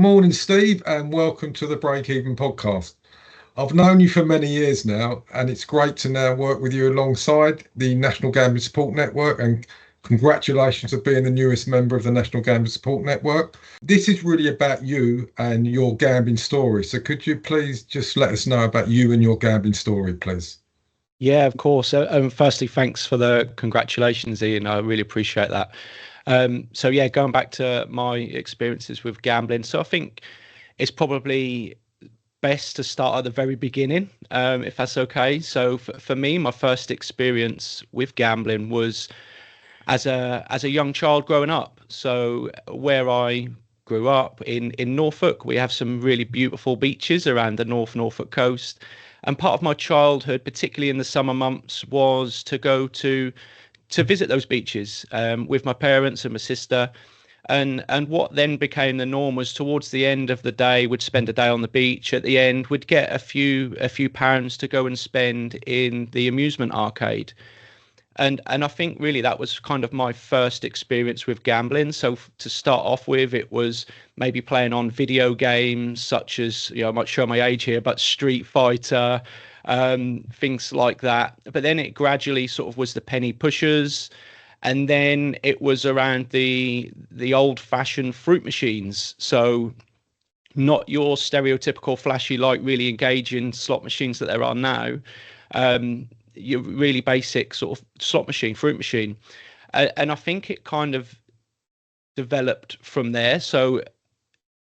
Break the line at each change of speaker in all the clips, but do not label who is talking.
morning, Steve, and welcome to the Break Even podcast. I've known you for many years now, and it's great to now work with you alongside the National Gambling Support Network. And congratulations for being the newest member of the National Gambling Support Network. This is really about you and your gambling story. So, could you please just let us know about you and your gambling story, please?
Yeah, of course. Firstly, thanks for the congratulations, Ian. I really appreciate that. So going back to my experiences with gambling. So I think it's probably best to start at the very beginning, if that's okay. So for me, my first experience with gambling was as a young child growing up. So where I grew up in Norfolk, we have some really beautiful beaches around the Norfolk coast. And part of my childhood, particularly in the summer months, was to go to visit those beaches with my parents and my sister. And what then became the norm was towards the end of the day, we'd spend a day on the beach. At the end, we'd get a few pounds to go and spend in the amusement arcade. And I think really that was kind of my first experience with gambling. So to start off with, it was maybe playing on video games such as, I might show my age here, but Street Fighter, things like that. But then it gradually sort of was the penny pushers, and then it was around the old-fashioned fruit machines. So not your stereotypical flashy, like really engaging slot machines that there are now. Your really basic sort of slot machine, fruit machine. And I think it kind of developed from there. So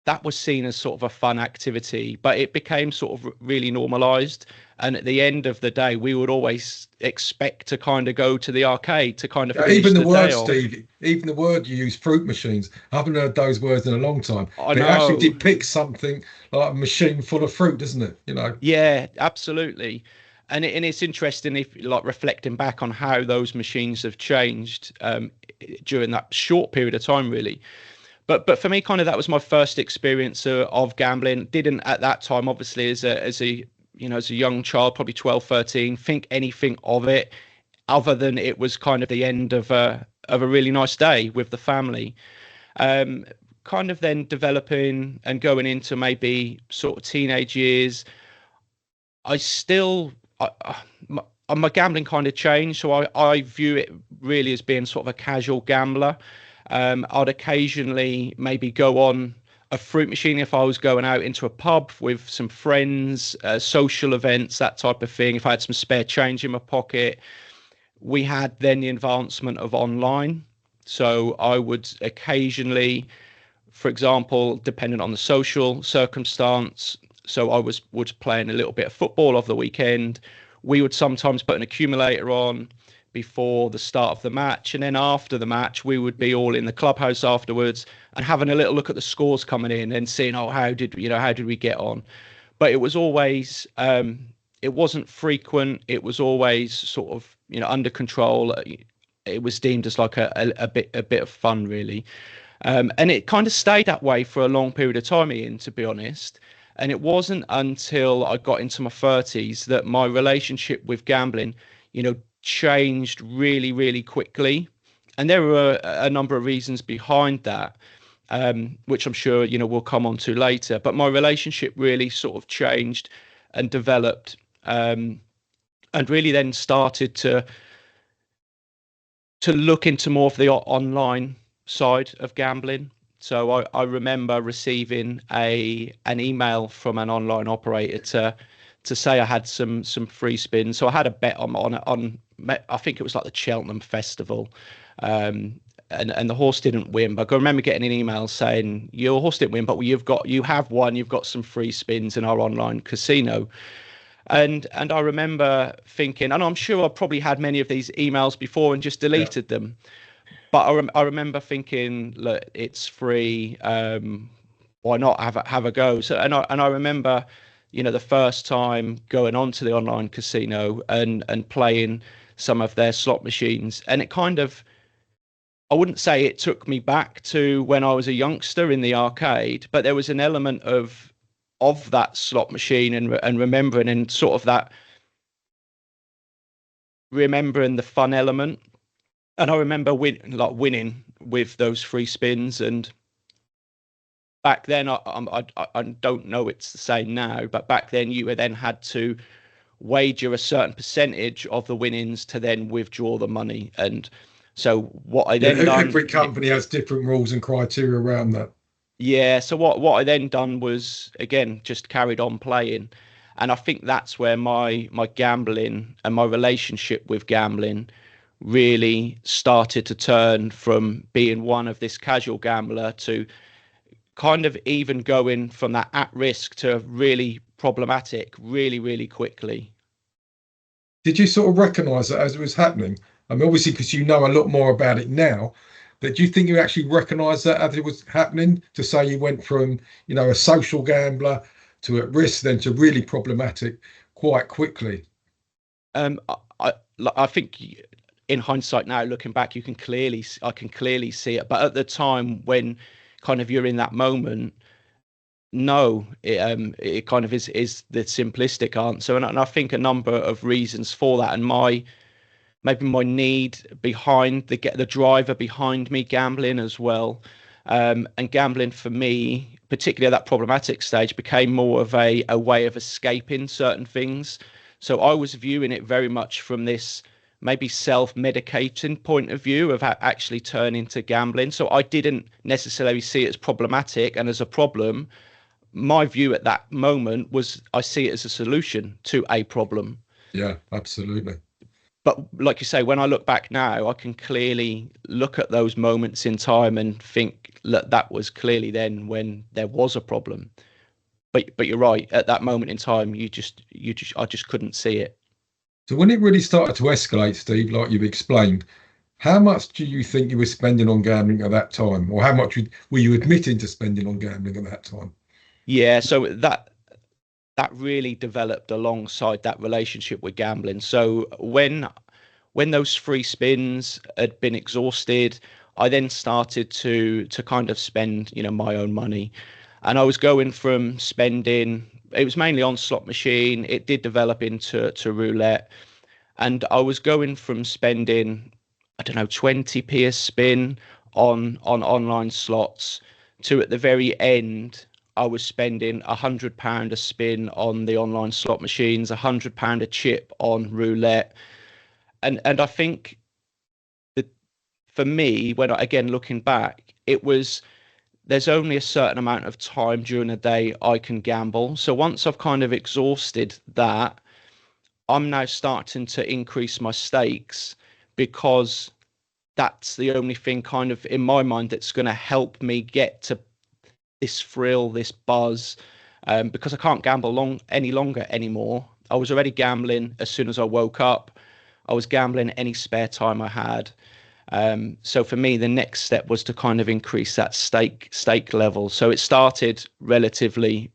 that was seen as sort of a fun activity, but it became sort of really normalized. And at the end of the day, we would always expect to kind of go to the arcade to kind of finish
Even the
the
word,
day off.
Steve, even the word you use, fruit machines, I haven't heard those words in a long time.
I
But it actually
know.
depicts something like a machine full of fruit, doesn't it?
Yeah, absolutely. And it's interesting if like reflecting back on how those machines have changed during that short period of time, really. But for me, kind of that was my first experience of gambling. Didn't at that time, obviously, as a young child, probably 12, 13, think anything of it other than it was kind of the end of a really nice day with the family. Um, Kind of then developing and going into maybe sort of teenage years. I still, my, my gambling kind of changed. So I view it really as being sort of a casual gambler. I'd occasionally maybe go on a fruit machine if I was going out into a pub with some friends, social events, that type of thing. If I had some spare change in my pocket, we had then the advancement of online. So I would occasionally, for example, depending on the social circumstance. So I was playing a little bit of football over the weekend. We would sometimes put an accumulator on before the start of the match, and then after the match, we would be all in the clubhouse afterwards and having a little look at the scores coming in and seeing, oh, how did we get on? But it was always, it wasn't frequent. It was always sort of, under control. It was deemed as like a bit of fun, really. And it kind of stayed that way for a long period of time, Ian, to be honest. And it wasn't until I got into my 30s that my relationship with gambling, changed really, really quickly. And there were a number of reasons behind that, which I'm sure, we'll come on to later. But my relationship really sort of changed and developed, and really then started to look into more of the online side of gambling. So I remember receiving an email from an online operator to say I had some free spins. So I had a bet on I think it was like the Cheltenham Festival. And the horse didn't win, but I remember getting an email saying your horse didn't win, but you've got some free spins in our online casino. And I remember thinking, and I'm sure I probably had many of these emails before and just
Yeah.
deleted them. But I remember thinking, look, it's free. Why not have a go? So and I remember, the first time going onto the online casino and playing some of their slot machines, and it kind of, I wouldn't say it took me back to when I was a youngster in the arcade, but there was an element of that slot machine and remembering and sort of that remembering the fun element. And I remember winning with those free spins, and back then, I don't know it's the same now, but back then you then had to wager a certain percentage of the winnings to then withdraw the money. And so what I
Yeah,
then done,
every company has different rules and criteria around that.
yeah. So what I then done was again just carried on playing, and I think that's where my gambling and my relationship with gambling really started to turn from being one of this casual gambler to kind of even going from that at risk to really problematic really, really quickly.
Did you sort of recognize that as it was happening? I mean, obviously, because you know a lot more about it now, but do you think you actually recognized that as it was happening? To say you went from, a social gambler to at risk, then to really problematic quite quickly?
Um, I, I, I think in hindsight now, looking back, I can clearly see it. But at the time when kind of you're in that moment, no, it kind of is the simplistic answer, and I think a number of reasons for that, and maybe my need behind the driver behind me gambling as well. And gambling for me, particularly at that problematic stage, became more of a way of escaping certain things. So I was viewing it very much from this maybe self-medicating point of view of actually turning to gambling. So I didn't necessarily see it as problematic and as a problem. My view at that moment was I see it as a solution to a problem.
Yeah, absolutely.
But like you say, when I look back now, I can clearly look at those moments in time and think that that was clearly then when there was a problem. But you're right. At that moment in time, I just couldn't see it.
So when it really started to escalate, Steve, like you've explained, how much do you think you were spending on gambling at that time, or how much were you admitting to spending on gambling at that time?
Yeah. So that really developed alongside that relationship with gambling. So when those free spins had been exhausted, I then started to kind of spend, my own money. And I was going from spending, it was mainly on slot machine. It did develop into roulette. And I was going from spending, I don't know, 20p a spin on online slots to at the very end, I was spending £100 a spin on the online slot machines, £100 a chip on roulette. And I think that for me, again looking back, it was there's only a certain amount of time during the day I can gamble. So once I've kind of exhausted that, I'm now starting to increase my stakes because that's the only thing kind of in my mind that's going to help me get to this thrill, this buzz, because I can't gamble any longer anymore. I was already gambling as soon as I woke up. I was gambling any spare time I had. So for me, the next step was to kind of increase that stake level. So it started relatively,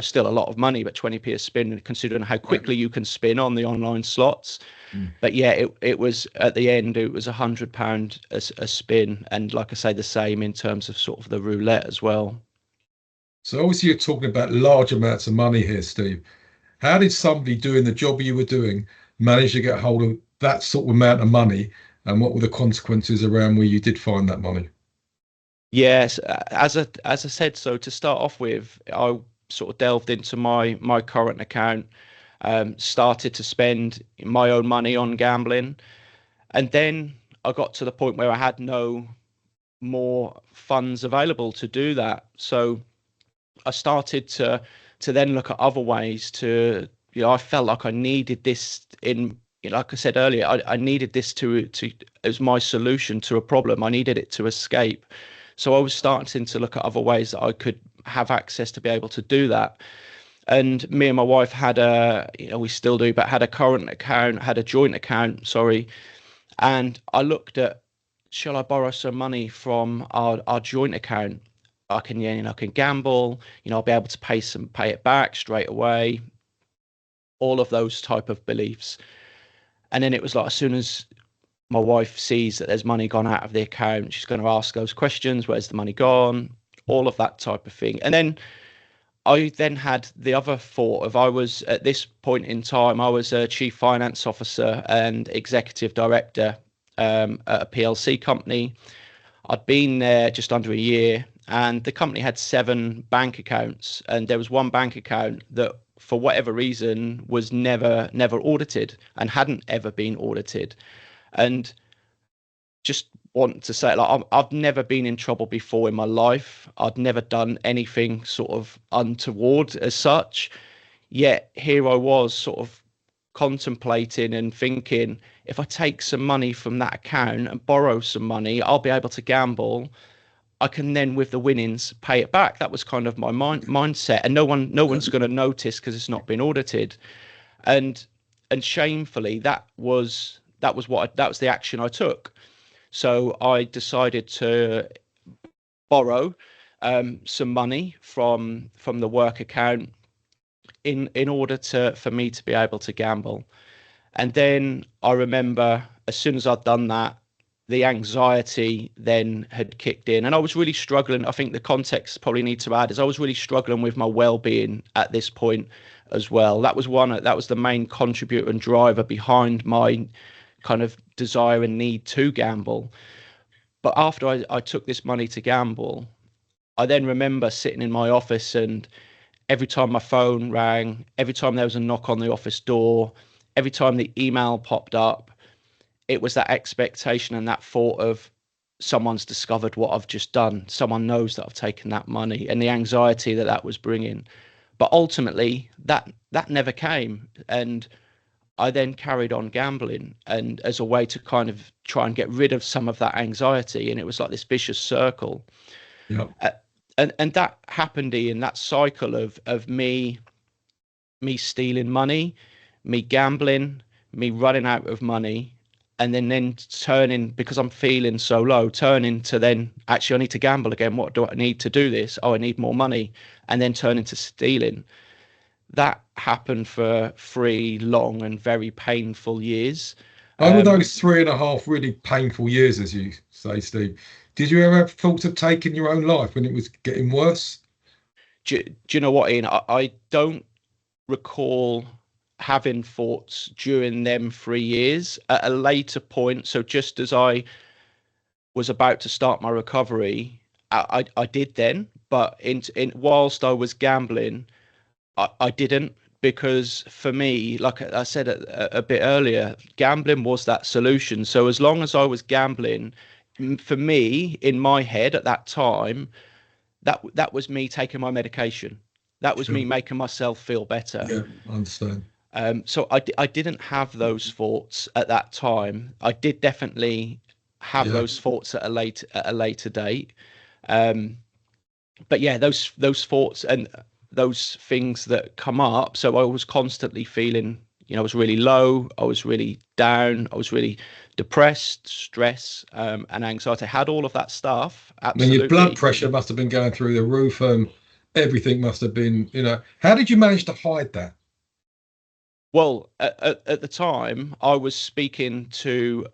still a lot of money, but 20p a spin, considering how
Right.
quickly you can spin on the online slots.
Mm.
But yeah, it was at the end, it was £100 a spin, and like I say, the same in terms of sort of the roulette as well.
So obviously you're talking about large amounts of money here, Steve. How did somebody doing the job you were doing manage to get hold of that sort of amount of money, and what were the consequences around where you did find that money?
Yes, as I said, so to start off with, I sort of delved into my current account, started to spend my own money on gambling, and then I got to the point where I had no more funds available to do that. So I started to then look at other ways to, I felt like I needed this like I said earlier, I needed this to as my solution to a problem. I needed it to escape. So I was starting to look at other ways that I could have access to be able to do that. And me and my wife had we still do, but had a current account, had a joint account, sorry. And I looked at, shall I borrow some money from our joint account? I can, I can gamble, I'll be able to pay it back straight away, all of those type of beliefs. And then it was like, as soon as my wife sees that there's money gone out of the account, she's going to ask those questions: where's the money gone? All of that type of thing. And then I then had the other thought of, I was at this point in time, I was a chief finance officer and executive director at a PLC company. I'd been there just under a year, and the company had 7 bank accounts, and there was one bank account that, for whatever reason, was never audited and hadn't ever been audited. And just want to say, like, I've never been in trouble before in my life. I'd never done anything sort of untoward as such. Yet here I was, sort of contemplating and thinking, if I take some money from that account and borrow some money, I'll be able to gamble. I can then, with the winnings, pay it back. That was kind of my mindset, and no one's going to notice because it's not been audited. And shamefully, that was the action I took. So I decided to borrow some money from the work account in order for me to be able to gamble. And then I remember, as soon as I'd done that, the anxiety then had kicked in, and I was really struggling. I think the context probably need to add is I was really struggling with my well-being at this point as well. That was the main contributor and driver behind my kind of desire and need to gamble. But after I took this money to gamble, I then remember sitting in my office, and every time my phone rang, every time there was a knock on the office door, every time the email popped up, it was that expectation and that thought of, someone's discovered what I've just done. Someone knows that I've taken that money, and the anxiety that was bringing. But ultimately, that never came. And I then carried on gambling, and as a way to kind of try and get rid of some of that anxiety. And it was like this vicious circle.
Yeah.
And that happened, in that cycle of me stealing money, me gambling, me running out of money, and then turning, because I'm feeling so low, turning to then, actually, I need to gamble again. What do I need to do this? Oh, I need more money. And then turning to stealing. That happened for 3 long and very painful years.
Over those 3.5 really painful years, as you say, Steve, did you ever have thoughts of taking your own life when it was getting worse?
Do you know what, Ian? I don't recall having thoughts during them 3 years. At a later point, so just as I was about to start my recovery, I did then. But in whilst I was gambling, I didn't, because for me, like I said a bit earlier, gambling was that solution. So as long as I was gambling, for me, in my head at that time, that was me taking my medication. That was me making myself feel better.
Yeah, I understand.
So I didn't have those thoughts at that time. I did definitely have those thoughts at a later date. But yeah, those thoughts and those things that come up. So I was constantly feeling, I was really low. I was really down. I was really depressed, stress, and anxiety. I had all of that stuff. Absolutely.
I mean, your blood pressure must have been going through the roof, and everything must have been, how did you manage to hide that?
Well, at the time, I was speaking to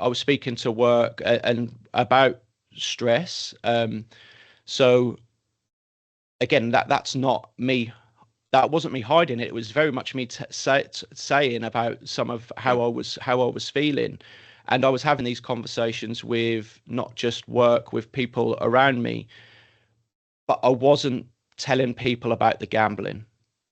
work and about stress. So again, that's not me. That wasn't me hiding it. It was very much me saying about some of how I was feeling, and I was having these conversations with not just work, with people around me, but I wasn't telling people about the gambling.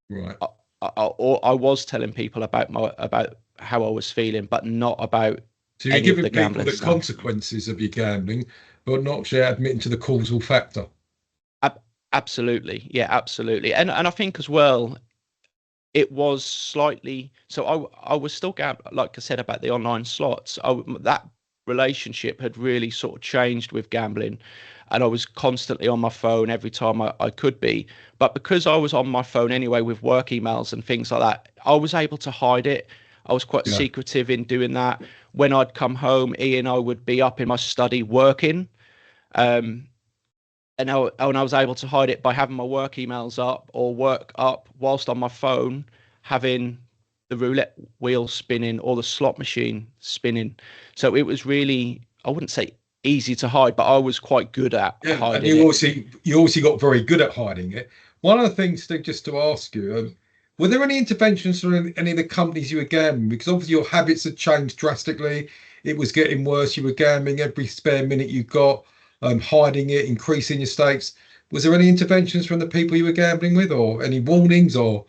Right.
I was telling people about how I was feeling, but not about.
So you're giving people the consequences of your gambling, but not actually admitting to the causal factor.
Absolutely, yeah, absolutely, and I think as well, it was slightly. So I was still gambling, like I said about the online slots. That relationship had really sort of changed with gambling, and I was constantly on my phone every time I could be. But because I was on my phone anyway with work emails and things like that, I was able to hide it. I was quite secretive in doing that. When I'd come home, Ian, I would be up in my study working, and I was able to hide it by having my work emails up or work up whilst on my phone, having the roulette wheel spinning or the slot machine spinning. So it was really, I wouldn't say easy to hide, but I was quite good at hiding
and you obviously got very good at hiding it. One of the things, Steve, just to ask you, were there any interventions from any of the companies you were gambling? Because obviously your habits had changed drastically. It was getting worse. You were gambling every spare minute you got, hiding it, increasing your stakes. Was there any interventions from the people you were gambling with, or any warnings, or?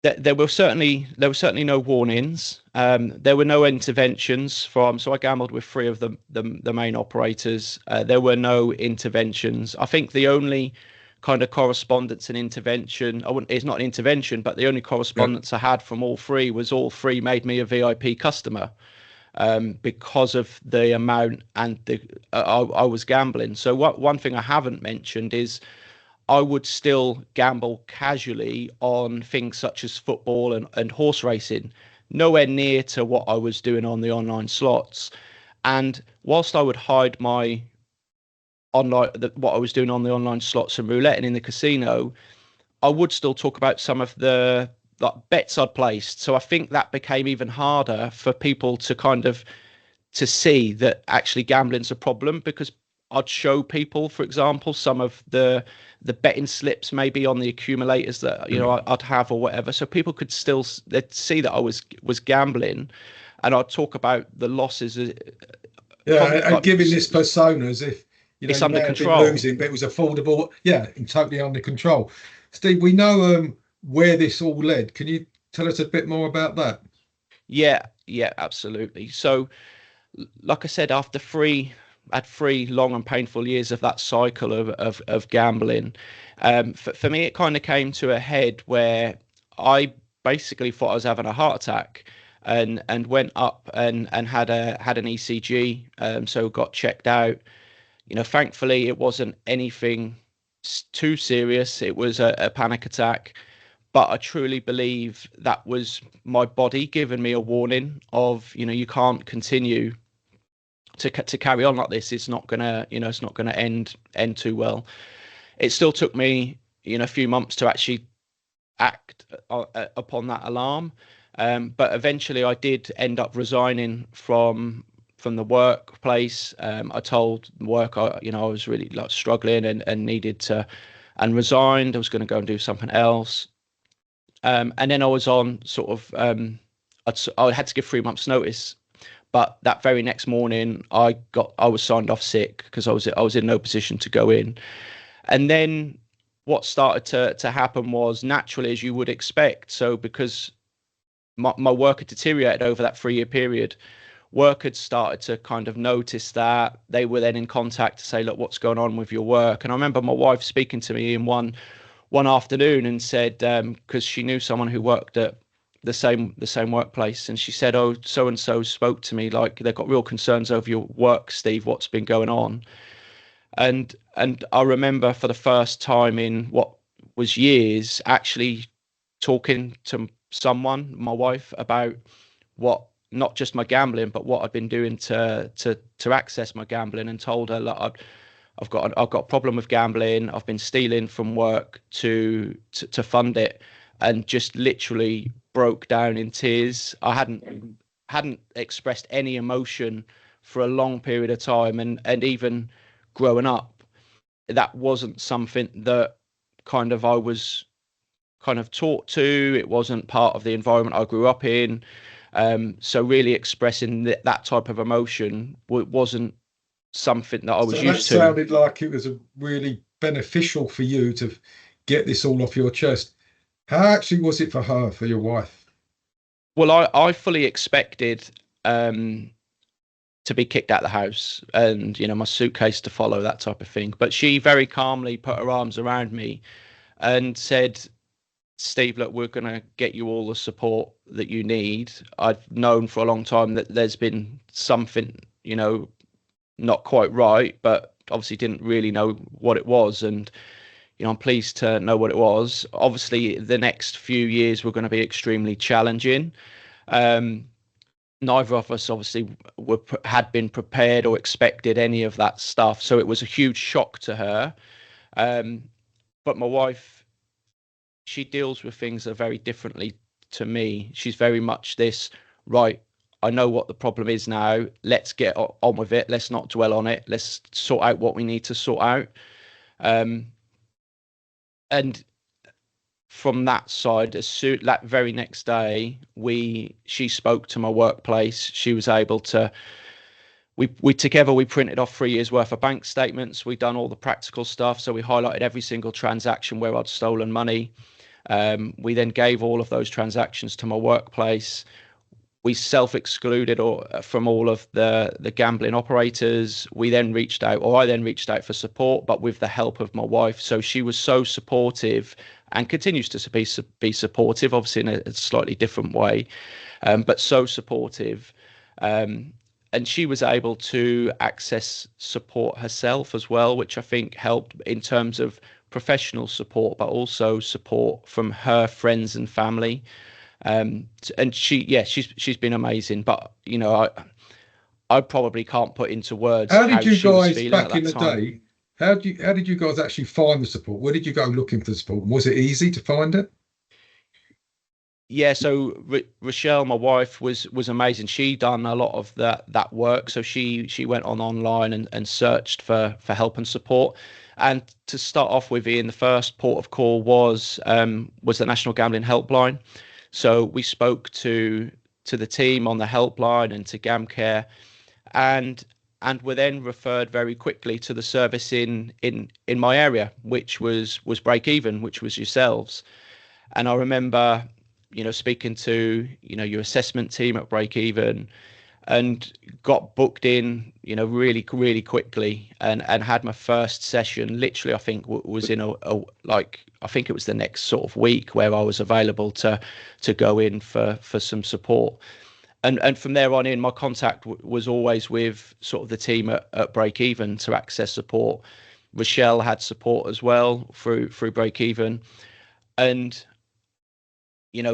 There were certainly no warnings. There were no interventions from. So I gambled with three of the main operators. There were no interventions. I think the only kind of correspondence and intervention, I wouldn't, it's not an intervention, but the only
Yeah.
correspondence I had from all three was all three made me a VIP customer, because of the amount and I was gambling. So one thing I haven't mentioned is I would still gamble casually on things such as football and horse racing, nowhere near to what I was doing on the online slots. And whilst I would hide my what I was doing on the online slots and roulette and in the casino, I would still talk about some of the like bets I'd placed. So I think that became even harder for people to kind of to see that actually gambling's a problem, because I'd show people, for example, some of the betting slips maybe on the accumulators that I'd have or whatever, so people could still they'd see that I was gambling, and I'd talk about the losses.
Yeah, and
Like,
giving this persona as if
it's
you
under
may have been
control.
losing, but it was affordable. Yeah, and totally under control. Steve, we know where this all led. Can you tell us a bit more about that?
Yeah, absolutely. So like I said, after had 3 long and painful years of that cycle of gambling, for me, it kind of came to a head where I basically thought I was having a heart attack, and went up and had an ECG, so got checked out. Thankfully, it wasn't anything too serious. It was a panic attack, but I truly believe that was my body giving me a warning of, you can't continue to carry on like this. It's not gonna end too well. It still took me a few months to actually act upon that alarm, but eventually I did end up resigning from the workplace. I told work I was really like struggling and needed to, and resigned. I was going to go and do something else, and then I was on sort of I had to give 3 months notice. But that very next morning, I was signed off sick because I was in no position to go in. And then what started to happen was naturally, as you would expect. So because my work had deteriorated over that 3 year period, work had started to kind of notice that. They were then in contact to say, look, what's going on with your work? And I remember my wife speaking to me in one afternoon and said, because she knew someone who worked at the same workplace, and she said, oh, so and so spoke to me, like they've got real concerns over your work, Steve, what's been going on? And I remember for the first time in what was years actually talking to someone, my wife, about what, not just my gambling, but what I'd been doing to access my gambling, and told her, look, I've got a problem with gambling. I've been stealing from work to fund it, and just literally broke down in tears. I hadn't expressed any emotion for a long period of time, and even growing up, that wasn't something that kind of I was kind of taught to. It wasn't part of the environment I grew up in. So really expressing that type of emotion wasn't something that I was
So that
used to.
sounded like it was a really beneficial for you to get this all off your chest. How actually was it for her, for your wife?
Well, I fully expected to be kicked out of the house, and my suitcase to follow, that type of thing. But she very calmly put her arms around me and said, Steve, look, we're going to get you all the support that you need. I've known for a long time that there's been something, not quite right, but obviously didn't really know what it was. And, I'm pleased to know what it was. Obviously, the next few years were going to be extremely challenging. Um, Neither of us obviously had been prepared or expected any of that stuff. So it was a huge shock to her. Um, but my wife, she deals with things very differently to me. She's very much this, right, I know what the problem is now. Let's get on with it. Let's not dwell on it. Let's sort out what we need to sort out. Um, and from that side, as soon that very next day, she spoke to my workplace. She was able to we together we printed off 3 years worth of bank statements. We done all the practical stuff, so we highlighted every single transaction where I'd stolen money. We then gave all of those transactions to my workplace. We self-excluded from all of the gambling operators. We then reached out, or I then reached out for support, but with the help of my wife. So she was so supportive and continues to be supportive, obviously in a slightly different way, but so supportive. And she was able to access support herself as well, which I think helped in terms of professional support, but also support from her friends and family. And she's been amazing. But I probably can't put into words
How did
how
you
she was
guys
feeling at
back in
that
the
time.
day? How did you guys actually find the support? Where did you go looking for the support? Was it easy to find it?
Yeah, so Rochelle, my wife, was amazing. She done a lot of that work. So she went online and searched for help and support. And to start off with, Ian, the first port of call was the National Gambling Helpline. So we spoke to the team on the helpline and to GamCare, and were then referred very quickly to the service in my area, which was Break Even, which was yourselves. And I remember, speaking to, your assessment team at Break Even, and got booked in, really, really quickly, and had my first session. Literally, I think was in I think it was the next sort of week where I was available to go in for some support. And from there on in, my contact was always with sort of the team at Break Even to access support. Rochelle had support as well through Break Even, and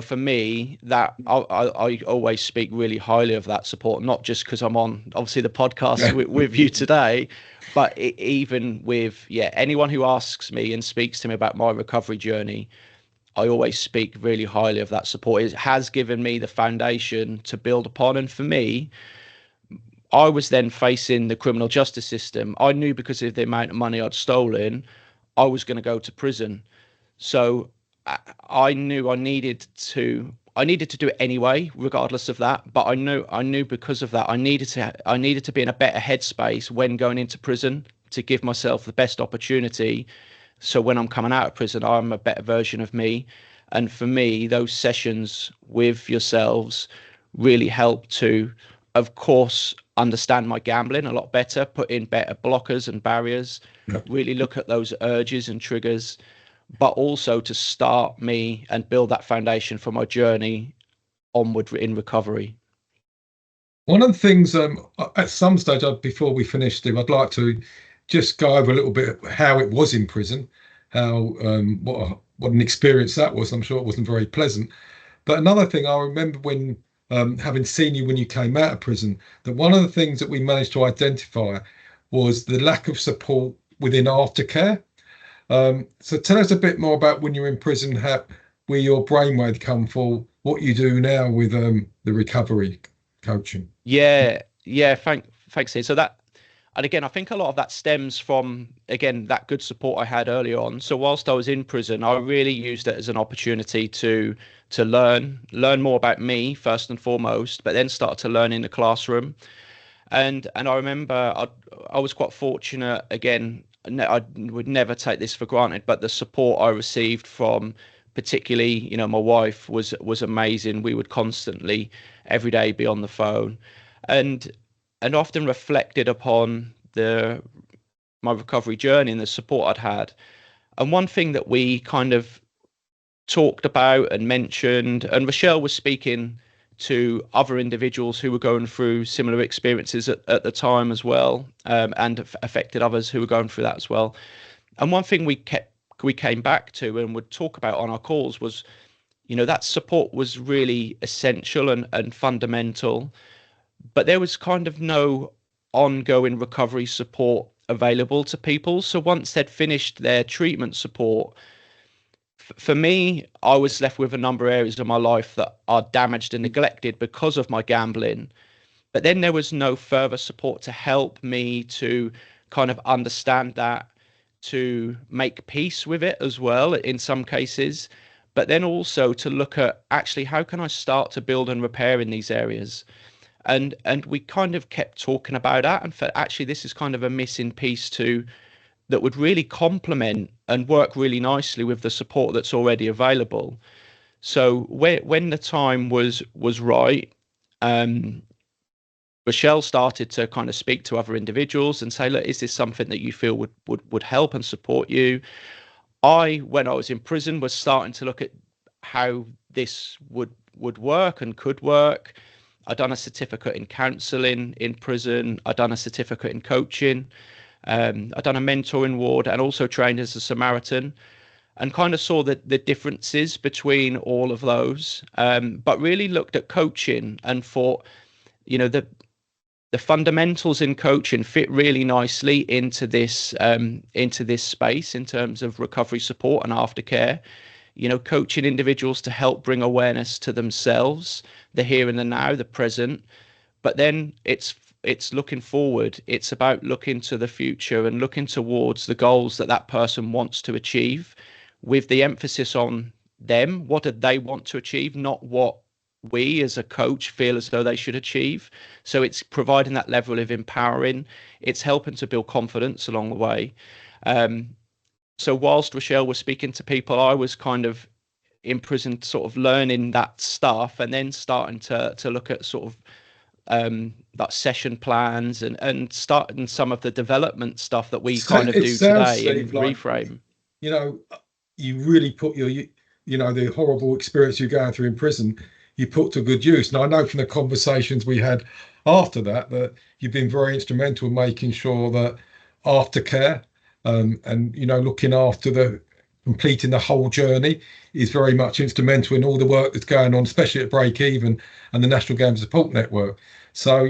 for me, that I always speak really highly of that support, not just because I'm on obviously the podcast with you today, but even with anyone who asks me and speaks to me about my recovery journey, I always speak really highly of that support. It has given me the foundation to build upon. And for me, I was then facing the criminal justice system. I knew because of the amount of money I'd stolen, I was going to go to prison. So I knew I needed to do it anyway, regardless of that. But I knew because of that, I needed to be in a better headspace when going into prison to give myself the best opportunity. So when I'm coming out of prison, I'm a better version of me. And for me, those sessions with yourselves really helped to, of course, understand my gambling a lot better, put in better blockers and barriers,
Yeah.
really look at those urges and triggers, but also to start me and build that foundation for my journey onward in recovery.
One of the things, at some stage, before we finish, Steve, I'd like to just go over a little bit how it was in prison, how what an experience that was. I'm sure it wasn't very pleasant. But another thing I remember when having seen you when you came out of prison, that one of the things that we managed to identify was the lack of support within aftercare. So tell us a bit more about when you were in prison, where your brainwave come for, what you do now with the recovery coaching.
Yeah. Thanks, Ian. So that, and again, I think a lot of that stems from, again, that good support I had early on. So whilst I was in prison, I really used it as an opportunity to learn more about me first and foremost, but then start to learn in the classroom. And I remember I was quite fortunate. Again, I would never take this for granted, but the support I received from, particularly, my wife was amazing. We would constantly, every day, be on the phone, and often reflected upon my recovery journey and the support I'd had. And one thing that we kind of talked about and mentioned, and Rochelle was speaking to other individuals who were going through similar experiences at the time as well, and affected others who were going through that as well. And one thing we came back to and would talk about on our calls was, that support was really essential and fundamental, but there was kind of no ongoing recovery support available to people. So once they'd finished their treatment support, for me, I was left with a number of areas of my life that are damaged and neglected because of my gambling. But then there was no further support to help me to kind of understand that, to make peace with it as well in some cases, but then also to look at actually how can I start to build and repair in these areas. And we kind of kept talking about that, and felt actually this is kind of a missing piece too, that would really complement and work really nicely with the support that's already available. So when the time was right, um, Rochelle started to kind of speak to other individuals and say, look, is this something that you feel would help and support you? When I was in prison, was starting to look at how this would work and could work. I'd done a certificate in counselling in prison. I'd done a certificate in coaching. I'd done a mentoring ward and also trained as a Samaritan, and kind of saw the differences between all of those, but really looked at coaching and thought, the fundamentals in coaching fit really nicely into this space in terms of recovery support and aftercare. Coaching individuals to help bring awareness to themselves, the here and the now, the present. But then it's looking forward. It's about looking to the future and looking towards the goals that person wants to achieve, with the emphasis on them. What do they want to achieve, not what we as a coach feel as though they should achieve. So it's providing that level of empowering. It's helping to build confidence along the way. So whilst Rochelle was speaking to people, I was kind of in prison, sort of learning that stuff, and then starting to look at sort of that session plans and starting some of the development stuff that we kind of do today, Steve, in Reframe.
You really put the horrible experience you're going through in prison, you put to good use. And I know from the conversations we had after that you've been very instrumental in making sure that aftercare and looking after completing the whole journey is very much instrumental in all the work that's going on, especially at Break Even and the National Gambling Support Network. So,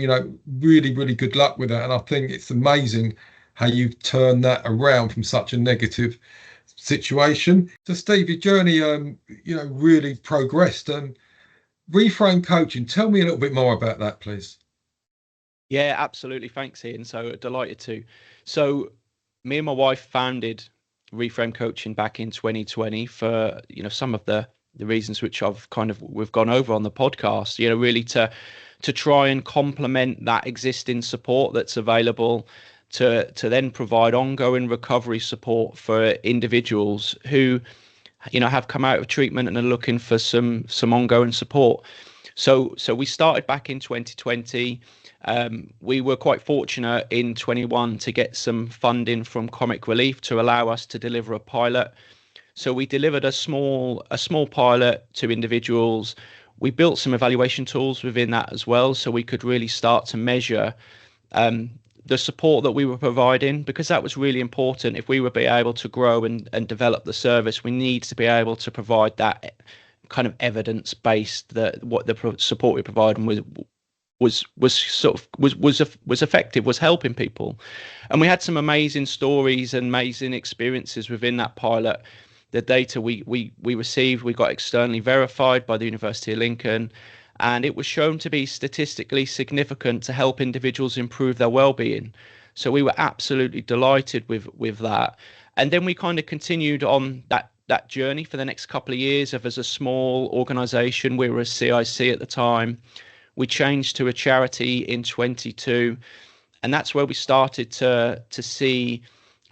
really, really good luck with that. And I think it's amazing how you've turned that around from such a negative situation. So, Steve, your journey, really progressed. Reframe Coaching, tell me a little bit more about that, please.
Yeah, absolutely. Thanks, Ian. So delighted to. So me and my wife founded Reframe Coaching back in 2020 for, some of the reasons which we've gone over on the podcast, really to try and complement that existing support that's available, to then provide ongoing recovery support for individuals who have come out of treatment and are looking for some ongoing support. So we started back in 2020. We were quite fortunate in 21 to get some funding from Comic Relief to allow us to deliver a pilot. So we delivered a small pilot to individuals. We built some evaluation tools within that as well, so we could really start to measure the support that we were providing, because that was really important. If we were be able to grow and develop the service, we need to be able to provide that kind of evidence-based, that what the support we provided was effective, was helping people. And we had some amazing stories and amazing experiences within that pilot. The data we received, we got externally verified by the University of Lincoln, and it was shown to be statistically significant to help individuals improve their well-being. So we were absolutely delighted with that. And then we kind of continued on that journey for the next couple of years. As a small organization, we were a CIC at the time. We changed to a charity in 22, and that's where we started to see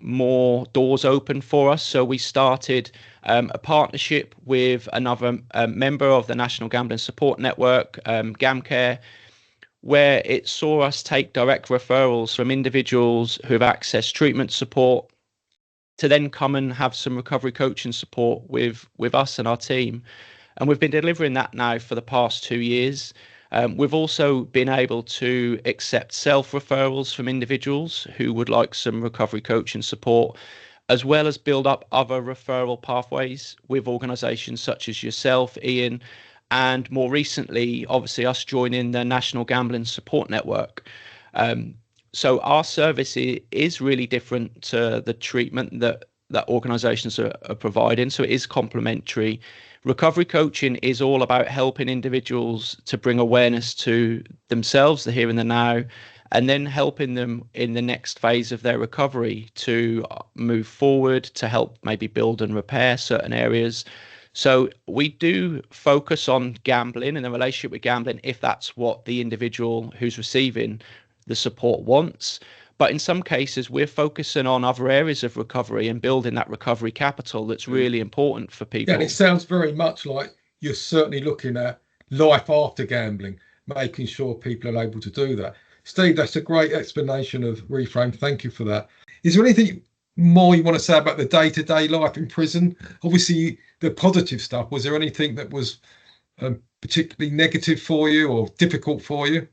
more doors open for us. So we started a partnership with another member of the National Gambling Support Network, GamCare, where it saw us take direct referrals from individuals who have accessed treatment support to then come and have some recovery coaching support with us and our team. And we've been delivering that now for the past 2 years. We've also been able to accept self-referrals from individuals who would like some recovery coaching support, as well as build up other referral pathways with organisations such as yourself, Ian, and more recently, obviously, us joining the National Gambling Support Network. So our service is really different to the treatment that organisations are providing. So it is complementary. Recovery coaching is all about helping individuals to bring awareness to themselves, the here and the now, and then helping them in the next phase of their recovery to move forward, to help maybe build and repair certain areas. So we do focus on gambling and the relationship with gambling if that's what the individual who's receiving the support wants. But in some cases, we're focusing on other areas of recovery and building that recovery capital that's really important for
Yeah, and it
people.
sounds very much like you're certainly looking at life after gambling, making sure people are able to do that. Steve, that's a great explanation of Reframe. Thank you for that. Is there anything more you want to say about the day-to-day life in prison? Obviously, the positive stuff. Was there anything that was particularly negative for you or difficult for you?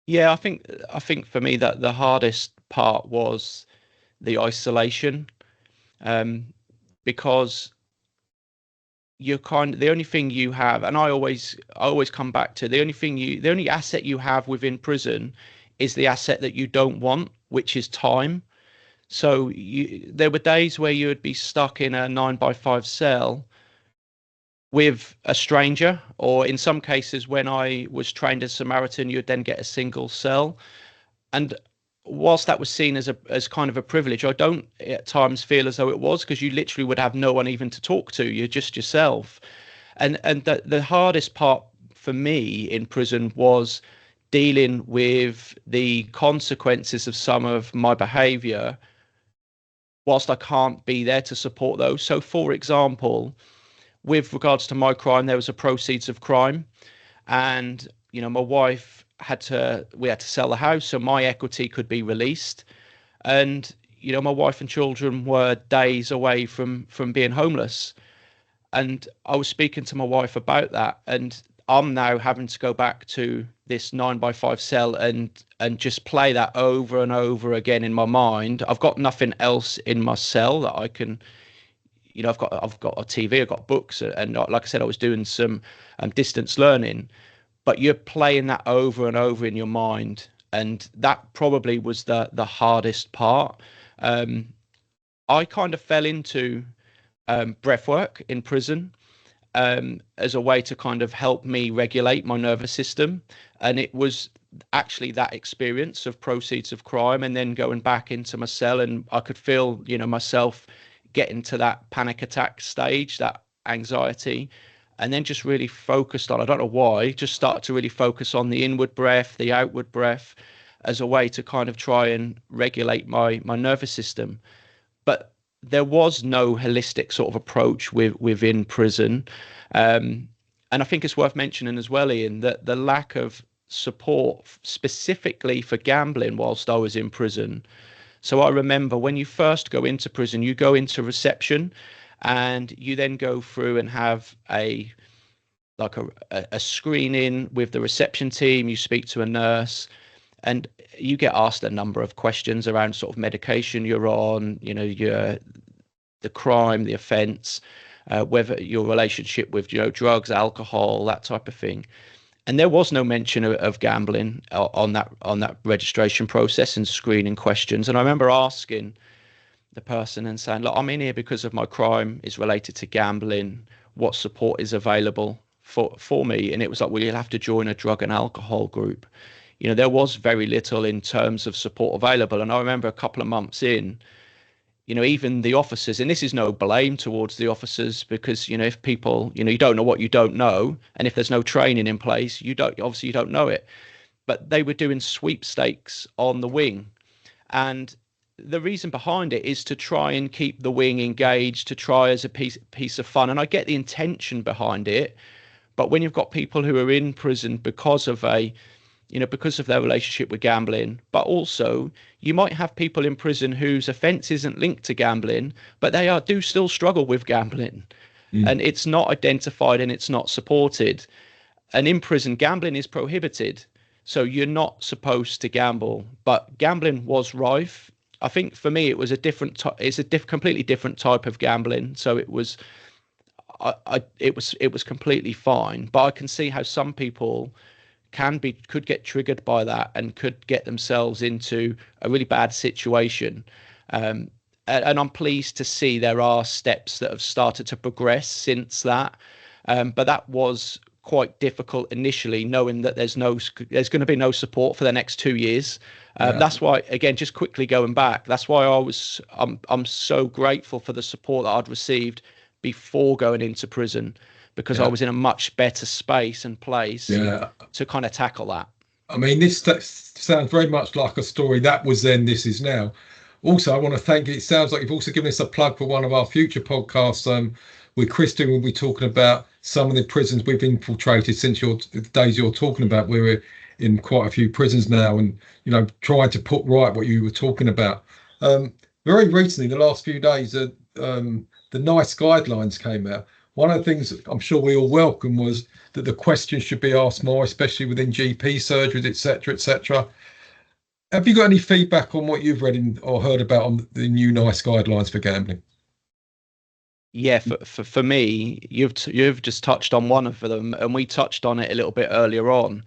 Yeah, I think for me that the hardest part was the isolation, um, because you're kind of the only thing you have, and I always come back to the only asset you have within prison is the asset that you don't want, which is time. So there were days where you would be stuck in a 9 by 5 cell with a stranger, or in some cases, when I was trained as Samaritan, you'd then get a single cell. And whilst that was seen as kind of a privilege, I don't at times feel as though it was, because you literally would have no one even to talk to. You're just yourself. And the hardest part for me in prison was dealing with the consequences of some of my behavior whilst I can't be there to support those. So, for example, with regards to my crime, there was a proceeds of crime, and my wife we had to sell the house so my equity could be released, and my wife and children were days away from being homeless. And I was speaking to my wife about that, and I'm now having to go back to this 9 by 5 cell and just play that over and over again in my mind. I've got nothing else in my cell that I can, I've got a TV, I've got books, and like I said, I was doing some distance learning, but you're playing that over and over in your mind, and that probably was the hardest part. I kind of fell into breath work in prison, as a way to kind of help me regulate my nervous system. And it was actually that experience of proceeds of crime and then going back into my cell, and I could feel, myself getting to that panic attack stage, that anxiety, and then just really focused on, I don't know why, just started to really focus on the inward breath, the outward breath, as a way to kind of try and regulate my nervous system. But there was no holistic sort of approach within prison. And I think it's worth mentioning as well, Ian, that the lack of support specifically for gambling whilst I was in prison. So I remember when you first go into prison, you go into reception, and you then go through and have a screening with the reception team. You speak to a nurse, and you get asked a number of questions around sort of medication you're on, the crime, the offence, whether your relationship with drugs, alcohol, that type of thing. And there was no mention of gambling on that registration process and screening questions. And I remember asking the person and saying, "Look, I'm in here because of my crime is related to gambling. What support is available for me?" And it was like, "Well, you'll have to join a drug and alcohol group." There was very little in terms of support available. And I remember a couple of months in, even the officers, and this is no blame towards the officers, because, if people, you don't know what you don't know, and if there's no training in place, you don't know it. But they were doing sweepstakes on the wing. And the reason behind it is to try and keep the wing engaged, to try as a piece of fun. And I get the intention behind it. But when you've got people who are in prison because of their relationship with gambling, but also you might have people in prison whose offence isn't linked to gambling, but they do still struggle with gambling, and it's not identified and it's not supported. And in prison, gambling is prohibited, so you're not supposed to gamble. But gambling was rife. I think for me, it was completely different type of gambling. So it was, it was completely fine. But I can see how some people could get triggered by that and could get themselves into a really bad situation. And I'm pleased to see there are steps that have started to progress since that. But that was quite difficult initially, knowing that there's going to be no support for the next 2 years. That's why, again, just quickly going back, that's why I'm so grateful for the support that I'd received before going into prison, because I was in a much better space and place to kind of tackle that.
I mean, this sounds very much like a story that was then, this is now. Also, I want to thank you. It sounds like you've also given us a plug for one of our future podcasts. With Kristen, we'll be talking about some of the prisons we've infiltrated since the days you're talking about. We're in quite a few prisons now, and trying to put right what you were talking about. Very recently, the last few days, the NICE guidelines came out. One of the things I'm sure we all welcome was that the questions should be asked more, especially within GP surgeries, etc., etc. Have you got any feedback on what you've read or heard about on the new NICE guidelines for gambling?
Yeah, for me, you've just touched on one of them, and we touched on it a little bit earlier on.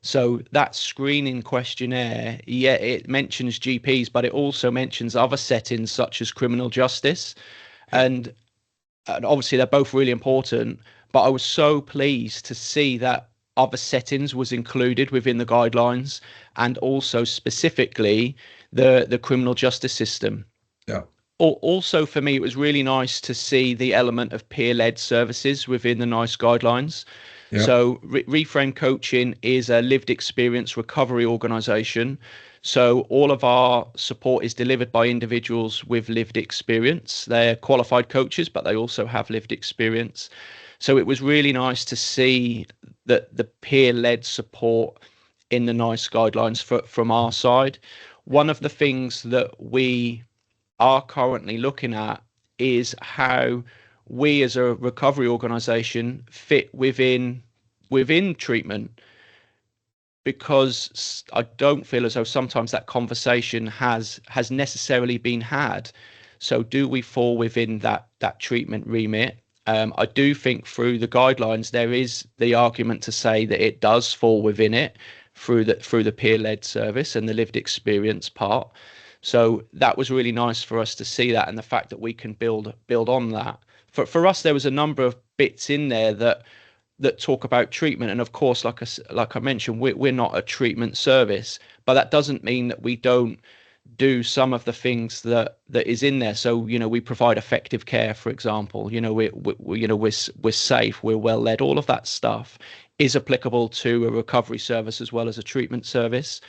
So that screening questionnaire, yeah, it mentions GPs, but it also mentions other settings such as criminal justice, and obviously they're both really important. But I was so pleased to see that other settings was included within the guidelines, and also specifically the criminal justice system.
Yeah.
Also, for me, it was really nice to see the element of peer-led services within the NICE guidelines. Yeah. So Reframe Coaching is a lived experience recovery organisation. So all of our support is delivered by individuals with lived experience. They're qualified coaches, but they also have lived experience. So it was really nice to see that the peer-led support in the NICE guidelines from our side. One of the things that we are currently looking at is how we as a recovery organisation fit within treatment, because I don't feel as though sometimes that conversation has necessarily been had. So do we fall within that treatment remit? I do think through the guidelines there is the argument to say that it does fall within it through the peer-led service and the lived experience part. So that was really nice for us to see that, and the fact that we can build on that. For us, there was a number of bits in there that talk about treatment, and of course, like I mentioned, we're not a treatment service, but that doesn't mean that we don't do some of the things that is in there. So we provide effective care, for example. We're safe, we're well led. All of that stuff is applicable to a recovery service as well as a treatment service.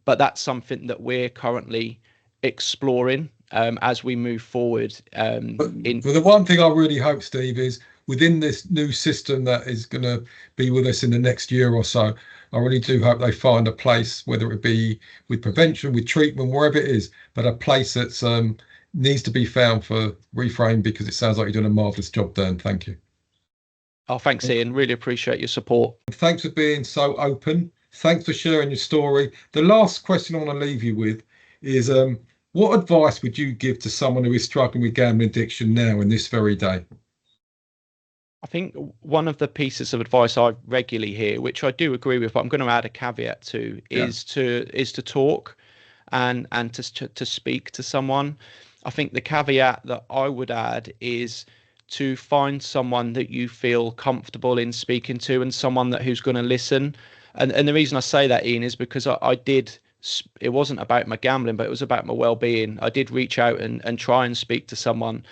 But that's something that we're currently exploring as we move forward. But
the one thing I really hope, Steve, is within this new system that is going to be with us in the next year or so, I really do hope they find a place, whether it be with prevention, with treatment, wherever it is, but a place that's needs to be found for Reframe, because it sounds like you're doing a marvellous job there, and thank you.
Oh, thanks, Ian. Really appreciate your support.
Thanks for being so open. Thanks for sharing your story. The last question I want to leave you with is, what advice would you give to someone who is struggling with gambling addiction now in this very day?
I think one of the pieces of advice I regularly hear, which I do agree with, but I'm going to add a caveat to, is to talk and to speak to someone. I think the caveat that I would add is to find someone that you feel comfortable in speaking to, and someone who's going to listen. And the reason I say that, Ian, is because it wasn't about my gambling, but it was about my well-being. I did reach out and try and speak to someone,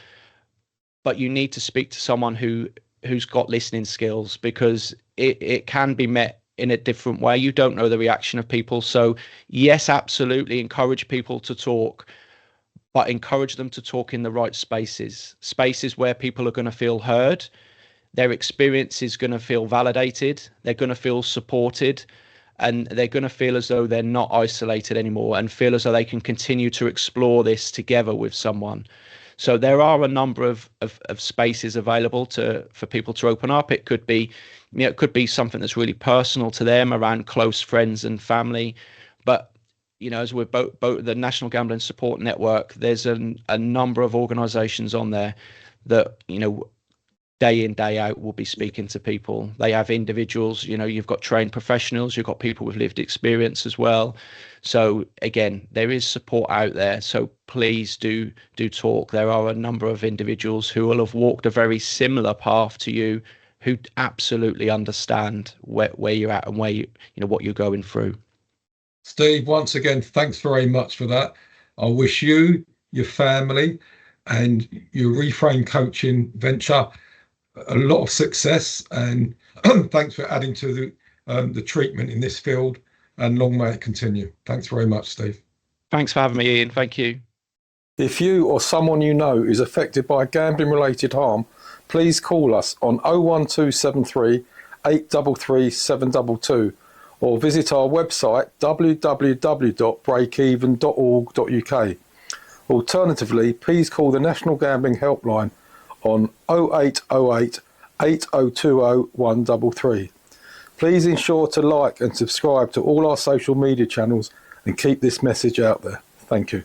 but you need to speak to someone who's got listening skills, because it can be met in a different way. You don't know the reaction of people. So yes, absolutely encourage people to talk, but encourage them to talk in the right spaces where people are going to feel heard. Their experience is going to feel validated. They're going to feel supported, and they're going to feel as though they're not isolated anymore, and feel as though they can continue to explore this together with someone. So there are a number of spaces available for people to open up. It could be, it could be something that's really personal to them around close friends and family. But, as we're both the National Gambling Support Network, there's a number of organisations on there that, day in, day out, will be speaking to people. They have individuals, you've got trained professionals, you've got people with lived experience as well. So again, there is support out there. So please do talk. There are a number of individuals who will have walked a very similar path to you, who absolutely understand where you're at and where what you're going through.
Steve, once again, thanks very much for that. I wish you, your family, and your Reframe Coaching venture a lot of success, and thanks for adding to the treatment in this field, and long may it continue. Thanks very much, Steve.
Thanks for having me, Ian. Thank you.
If you or someone you know is affected by gambling related harm, please call us on 01273 833 722 or visit our website www.breakeven.org.uk. Alternatively, please call the National Gambling Helpline on 0808 8020 133. Please ensure to like and subscribe to all our social media channels and keep this message out there. Thank you.